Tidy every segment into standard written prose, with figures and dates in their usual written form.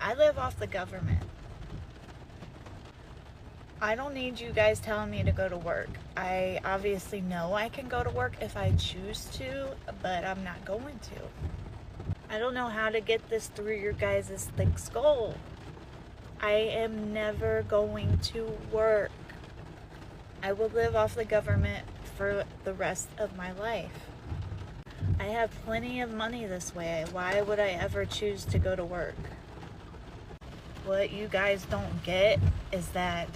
I live off the government. I don't need you guys telling me to go to work. I obviously know I can go to work if I choose to, but I'm not going to. I don't know how to get this through your guys' thick skull. I am never going to work. I will live off the government for the rest of my life. I have plenty of money this way. Why would I ever choose to go to work? What you guys don't get is that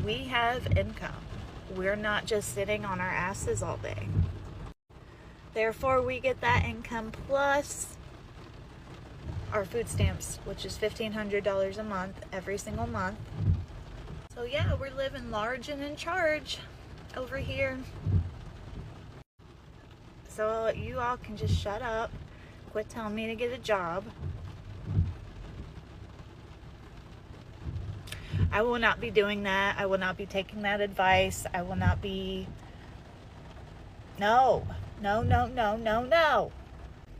we have income. We're not just sitting on our asses all day. Therefore, we get that income plus our food stamps, which is $1,500 a month, every single month. So yeah, we're living large and in charge over here. So you all can just shut up, quit telling me to get a job. I will not be doing that. I will not be taking that advice. I will not be... No.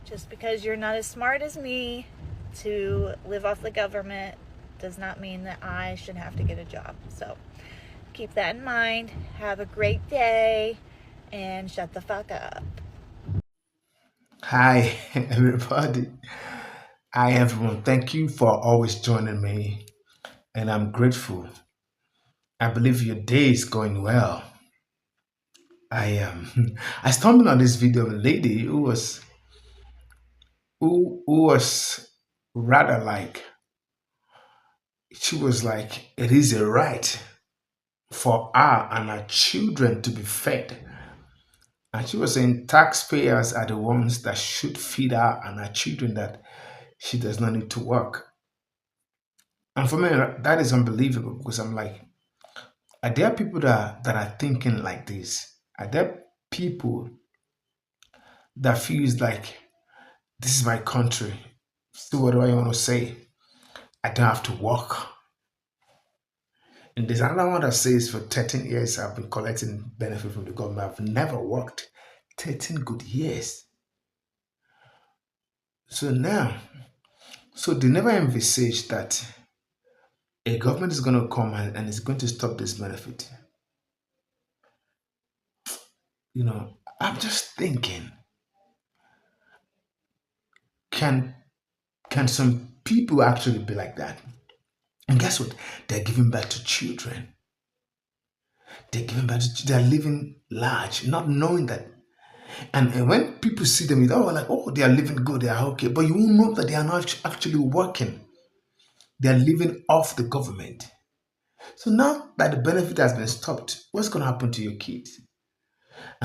Just because you're not as smart as me to live off the government does not mean that I should have to get a job. So keep that in mind. Have a great day and shut the fuck up. Hi, everybody. Hi, everyone. Thank you for always joining me, and I'm grateful. I believe your day is going well. I stumbled on this video of a lady who was rather like she was like it is a right for her and her children to be fed, and she was saying taxpayers are the ones that should feed her and her children, that she does not need to work. And for me, that is unbelievable because I'm like, are there people that are thinking like this? Are there people that feels like this is my country? So what do I want to say? I don't have to work. And there's another one that says for 13 years I've been collecting benefit from the government. I've never worked 13 good years. So now, so they never envisage that a government is going to come and is going to stop this benefit. I'm just thinking, can can some people actually be like that? And guess what? They're giving back to children. They're living large, not knowing that. And when people see them, it's all like, oh, they are living good, they are okay. But you won't know that they are not actually working. They are living off the government. So now that the benefit has been stopped, what's going to happen to your kids?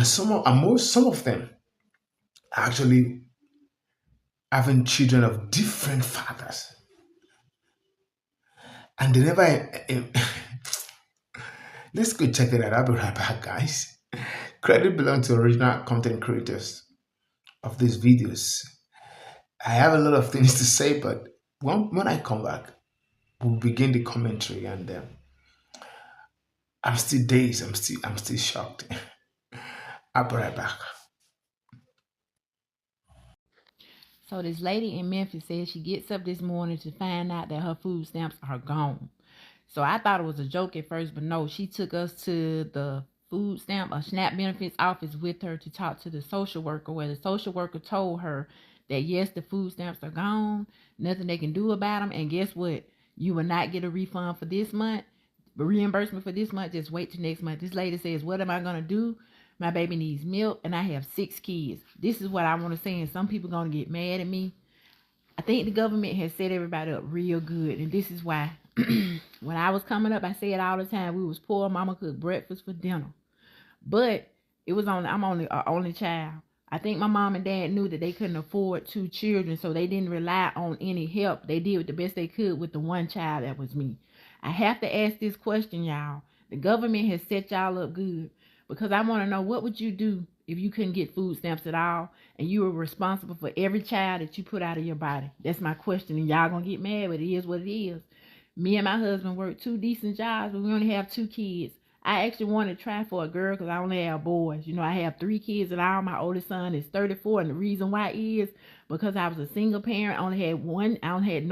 Some of them are actually having children of different fathers. And they never let's go check it out. I'll be right back, guys. Credit belongs to original content creators of these videos. I have a lot of things to say, but when I come back, we'll begin the commentary, and I'm still dazed. I'm still shocked. I'll be right back. So this lady in Memphis says she gets up this morning to find out that her food stamps are gone. So I thought it was a joke at first, but no, she took us to the food stamp or SNAP benefits office with her to talk to the social worker, where the social worker told her that yes, the food stamps are gone, nothing they can do about them, and guess what? You will not get a refund for this month, reimbursement for this month. Just wait till next month. This lady says, what am I going to do? My baby needs milk, and I have 6 kids. This is what I want to say, and some people going to get mad at me. I think the government has set everybody up real good, and this is why. When I was coming up, I said all the time we was poor. Mama cooked breakfast for dinner, but I'm only an only child. I think my mom and dad knew that they couldn't afford 2 children, so they didn't rely on any help. They did the best they could with the one child that was me. I have to ask this question, y'all. The government has set y'all up good, because I want to know, what would you do if you couldn't get food stamps at all and you were responsible for every child that you put out of your body? That's my question, and y'all gonna get mad, but it is what it is. Me and my husband work 2 decent jobs, but we only have 2 kids. I actually wanted to try for a girl because I only have boys. I have 3 kids and all. My oldest son is 34, and the reason why is because I was a single parent. I only had one. I had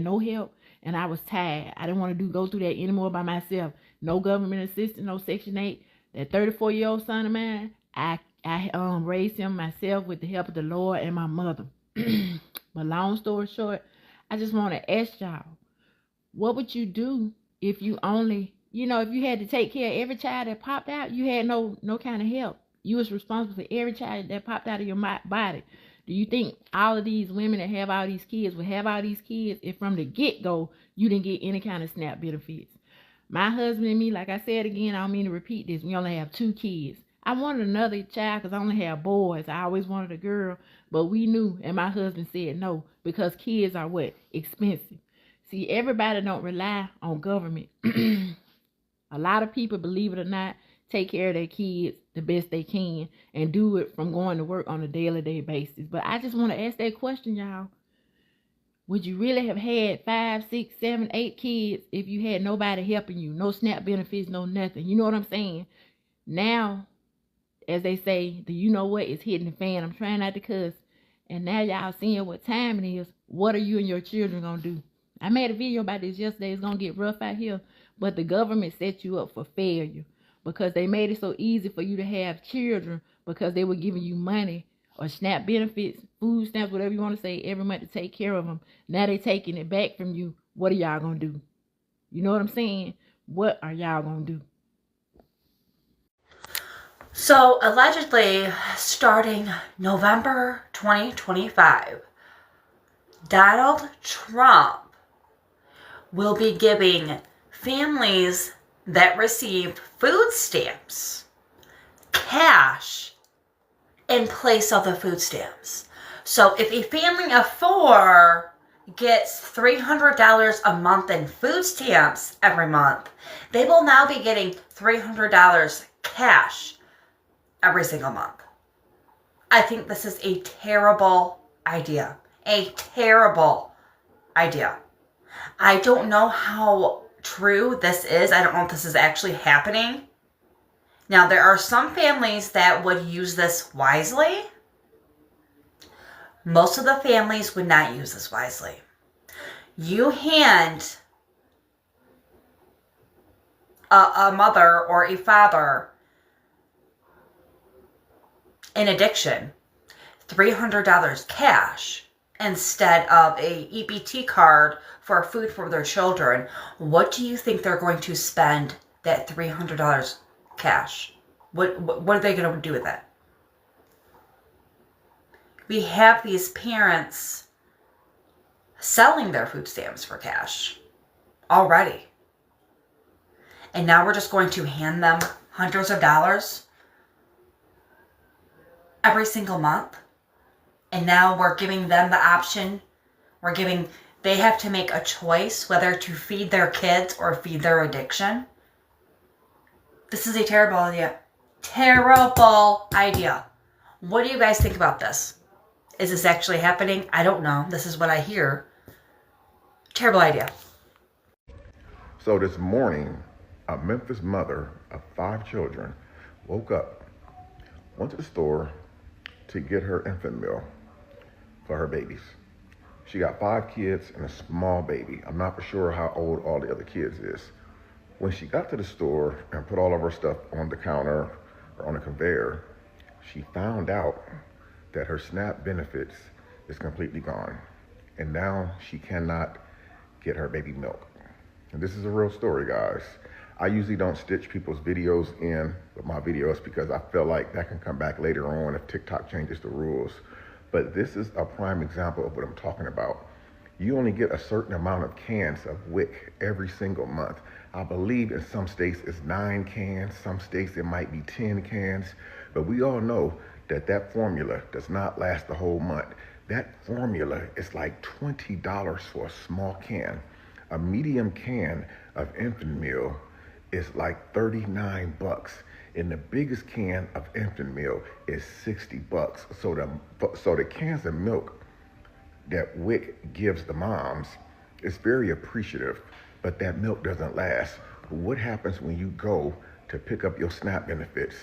no help, and I was tired. I didn't want to go through that anymore by myself. No government assistance, no Section 8. That 34-year-old son of mine, I raised him myself with the help of the Lord and my mother. But long story short, I just want to ask y'all, what would you do if you only, if you had to take care of every child that popped out, you had no kind of help. You was responsible for every child that popped out of your body. Do you think all of these women that have all these kids would have all these kids if from the get-go you didn't get any kind of SNAP benefits? My husband and me, like I said again, I don't mean to repeat this, we only have 2 kids. I wanted another child because I only have boys. I always wanted a girl, but we knew, and my husband said no, because kids are what? Expensive. See, everybody don't rely on government. A lot of people, believe it or not, take care of their kids the best they can and do it from going to work on a daily basis. But I just want to ask that question, y'all. Would you really have had 5, 6, 7, 8 kids if you had nobody helping you? No SNAP benefits, no nothing. You know what I'm saying? Now, as they say, the you know what is hitting the fan. I'm trying not to cuss. And now y'all seeing what time it is. What are you and your children going to do? I made a video about this yesterday. It's going to get rough out here. But the government set you up for failure because they made it so easy for you to have children because they were giving you money or SNAP benefits, food stamps, whatever you want to say, every month to take care of them. Now they're taking it back from you. What are y'all going to do? You know what I'm saying? What are y'all going to do? So, allegedly, starting November 2025, Donald Trump will be giving families that receive food stamps cash in place of the food stamps. So, if a family of 4 gets $300 a month in food stamps every month, they will now be getting $300 cash every single month. I think this is a terrible idea. A terrible idea. I don't know how true this is. I don't know if this is actually happening. Now, there are some families that would use this wisely. Most of the families would not use this wisely. You hand a mother or a father in addiction $300 cash instead of a EBT card for food for their children. What do you think they're going to spend that $300 cash? What are they going to do with it? We have these parents selling their food stamps for cash already. And now we're just going to hand them hundreds of dollars every single month. And now we're giving them the option. They have to make a choice whether to feed their kids or feed their addiction. This is a terrible idea. Terrible idea. What do you guys think about this? Is this actually happening? I don't know. This is what I hear. Terrible idea. So this morning, a Memphis mother of 5 children woke up, went to the store to get her infant meal for her babies. She got 5 kids and a small baby. I'm not for sure how old all the other kids is. When she got to the store and put all of her stuff on the counter or on the conveyor, she found out that her SNAP benefits is completely gone. And now she cannot get her baby milk. And this is a real story, guys. I usually don't stitch people's videos in with my videos because I feel like that can come back later on if TikTok changes the rules. But this is a prime example of what I'm talking about. You only get a certain amount of cans of WIC every single month. I believe in some states it's 9 cans, some states it might be 10 cans, but we all know that that formula does not last the whole month. That formula is like $20 for a small can. A medium can of infant meal is like $39, and the biggest can of infant meal is $60. So the cans of milk that WIC gives the moms is very appreciative, but that milk doesn't last. What happens when you go to pick up your SNAP benefits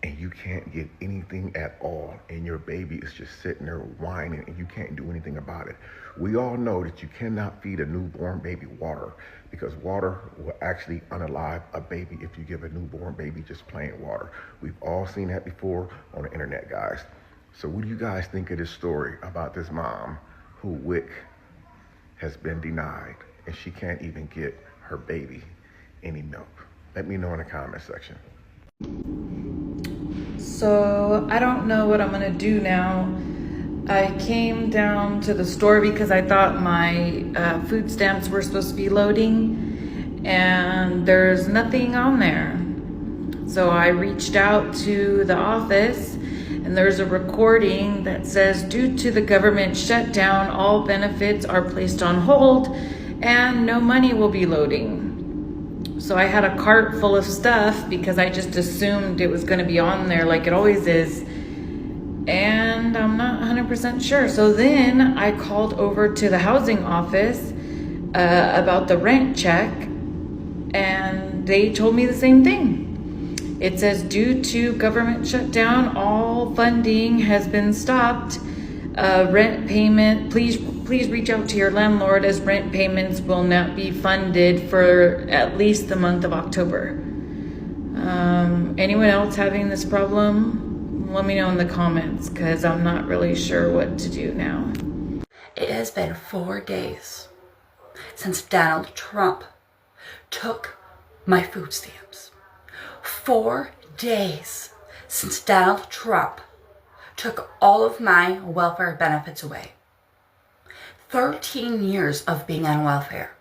and you can't get anything at all, and your baby is just sitting there whining and you can't do anything about it. We all know that you cannot feed a newborn baby water because water will actually unalive a baby if you give a newborn baby just plain water. We've all seen that before on the internet, guys. So what do you guys think of this story about this mom who WIC has been denied and she can't even get her baby any milk? Let me know in the comment section. So I don't know what I'm gonna do now. I came down to the store because I thought my food stamps were supposed to be loading, and there's nothing on there. So I reached out to the office, and there's a recording that says, due to the government shutdown, all benefits are placed on hold and no money will be loading. So I had a cart full of stuff because I just assumed it was going to be on there like it always is. And I'm not 100% sure. So then I called over to the housing office about the rent check, and they told me the same thing. It says, due to government shutdown, all funding has been stopped. Rent payment, please reach out to your landlord as rent payments will not be funded for at least the month of October. Anyone else having this problem? Let me know in the comments because I'm not really sure what to do now. It has been 4 days since Donald Trump took my food stamps. 4 days since Donald Trump took all of my welfare benefits away. 13 years of being on welfare.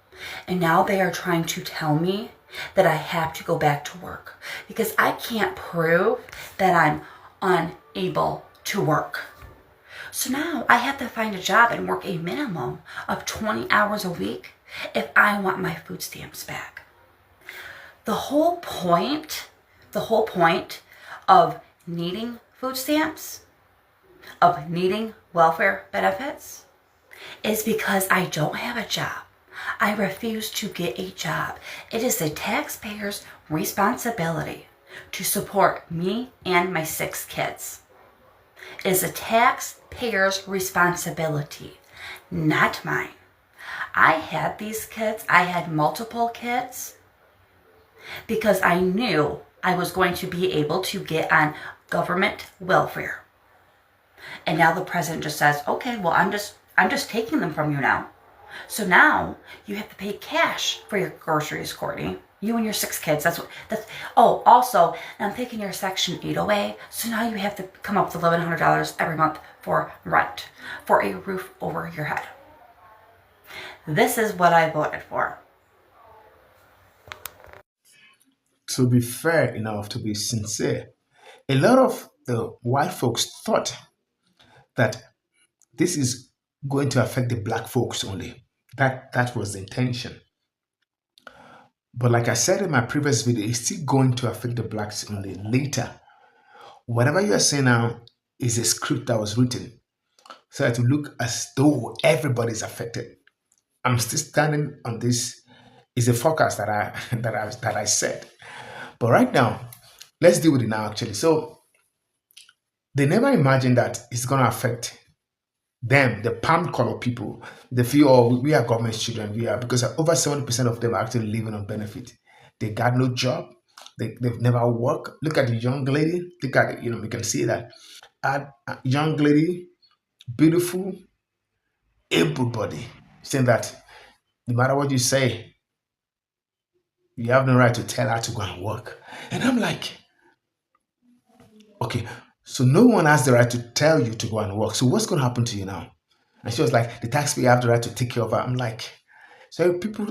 And now they are trying to tell me that I have to go back to work because I can't prove that I'm unable to work. So now I have to find a job and work a minimum of 20 hours a week if I want my food stamps back. The whole point of needing food stamps, of needing welfare benefits, is because I don't have a job. I refuse to get a job. It is the taxpayer's responsibility to support me and my 6 kids. It is the taxpayer's responsibility, not mine. I had these kids, I had multiple kids, because I knew I was going to be able to get on government welfare. And now the president just says, okay, well, I'm just taking them from you now. So now you have to pay cash for your groceries, Courtney. You and your 6 kids. Oh, also, I'm taking your Section 8 away. So now you have to come up with $1,100 every month for rent, for a roof over your head. This is what I voted for. To be fair enough, to be sincere, a lot of the white folks thought that this is going to affect the black folks only. That was the intention. But like I said in my previous video, it's still going to affect the blacks only later. Whatever you are saying now is a script that was written so that to look as though everybody's affected. I'm still standing on this. Is a forecast that I said. But right now, let's deal with it now. Actually, so they never imagined that it's going to affect them, the palm color people. They feel, oh, we are government children. We are, because over 70% of them are actually living on benefit. They got no job. They've never worked. Look at the young lady. Look at it. We can see that. A young lady, beautiful, able body, saying that no matter what you say, you have no right to tell her to go and work. And I'm like, okay, so no one has the right to tell you to go and work. So what's going to happen to you now? And she was like, the taxpayer have the right to take care of her. I'm like, so people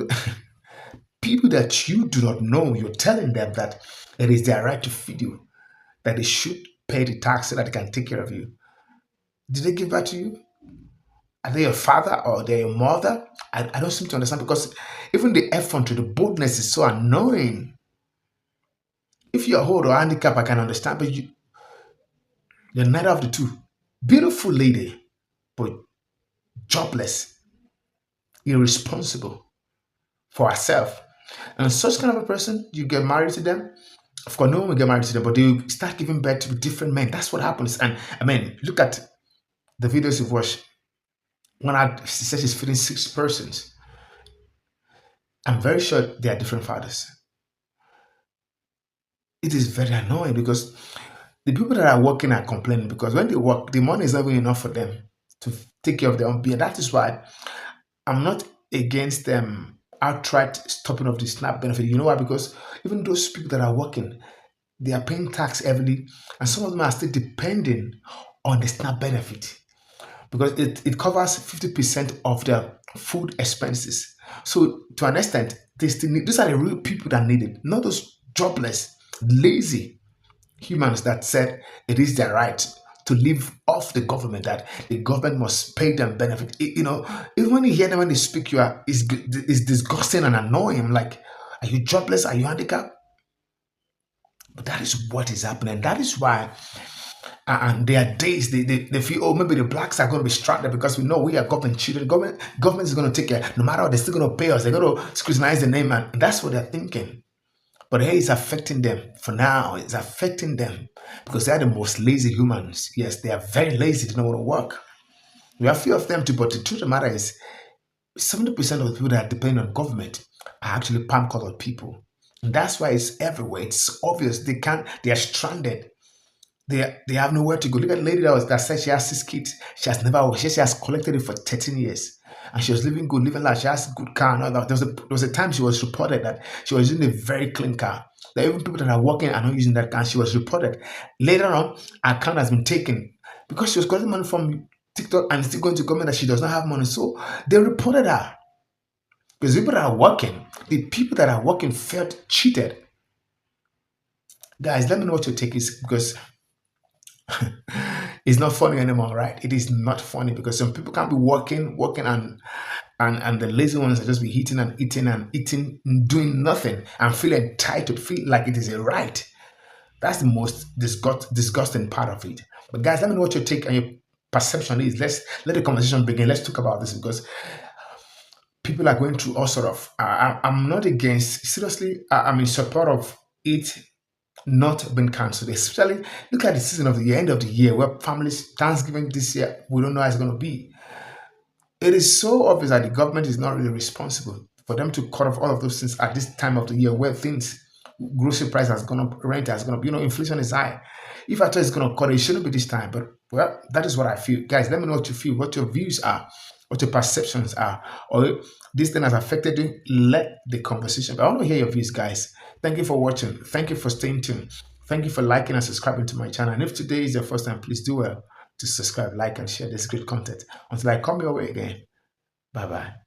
that you do not know, you're telling them that it is their right to feed you, that they should pay the tax so that they can take care of you. Did they give that to you? Are they your father or they're your mother? I don't seem to understand, because even the effrontery, the boldness is so annoying. If you're old or handicapped, I can understand, but you're neither of the two. Beautiful lady, but jobless, irresponsible for herself. And such kind of a person, you get married to them, Of course, no one will get married to them, but they will start giving birth to different men. That's what happens. And I mean, look at the videos you've watched. When she says she's feeding 6 persons, I'm very sure they are different fathers. It is very annoying because the people that are working are complaining because when they work, the money is not even enough for them to take care of their own being. That is why I'm not against them outright stopping of the SNAP benefit. You know why? Because even those people that are working, they are paying tax heavily, and some of them are still depending on the SNAP benefit because it covers 50% of their food expenses. So to an extent, they still need, these are the real people that need it, not those jobless, lazy humans that said it is their right to live off the government, that the government must pay them benefit. Even when you hear them when they speak, it's disgusting and annoying. Like, are you jobless? Are you handicapped? But that is what is happening. That is why, and there are days they feel, oh, maybe the blacks are going to be stranded because we know we are government children. Government is going to take care. No matter what, they're still going to pay us. They're going to scrutinize the name, and that's what they're thinking. But hey, it's affecting them for now. It's affecting them because they are the most lazy humans. Yes, they are very lazy. They don't want to work. We have few of them too, but the truth of the matter is 70% of the people that are depending on government are actually palm colored people. And that's why it's everywhere. It's obvious they are stranded. They have nowhere to go. Look at the lady that said she has 6 kids. She has collected it for 13 years. And she was living good, living life. She has a good car and all that. There was a time she was reported that she was using a very clean car. That even people that are working are not using that car. She was reported. Later on, her account has been taken because she was collecting money from TikTok and still going to government that she does not have money. So they reported her. Because the people that are working felt cheated. Guys, let me know what your take is because it's not funny anymore, right? It is not funny because some people can't be working, and the lazy ones are just be eating, doing nothing, and feel entitled, feel like it is a right. That's the most disgusting part of it. But guys, let me know what your take and your perception is. Let's let the conversation begin. Let's talk about this because people are going through all sort of. I'm not against. Seriously, I'm in support of it not been cancelled. Especially look at the season of the year, end of the year, where families Thanksgiving this year, we don't know how it's going to be. It is so obvious that the government is not really responsible for them to cut off all of those things at this time of the year where things, grocery price has gone up, rent has gone up, inflation is high. If I thought it's going to cut it shouldn't be this time. But, well, that is what I feel. Guys, let me know what you feel, what your views are, what your perceptions are, or this thing has affected you. Let the conversation. But I want to hear your views, guys. Thank you for watching. Thank you for staying tuned. Thank you for liking and subscribing to my channel. And if today is your first time, please do well to subscribe, like, and share this great content. Until I come your way again. Bye bye.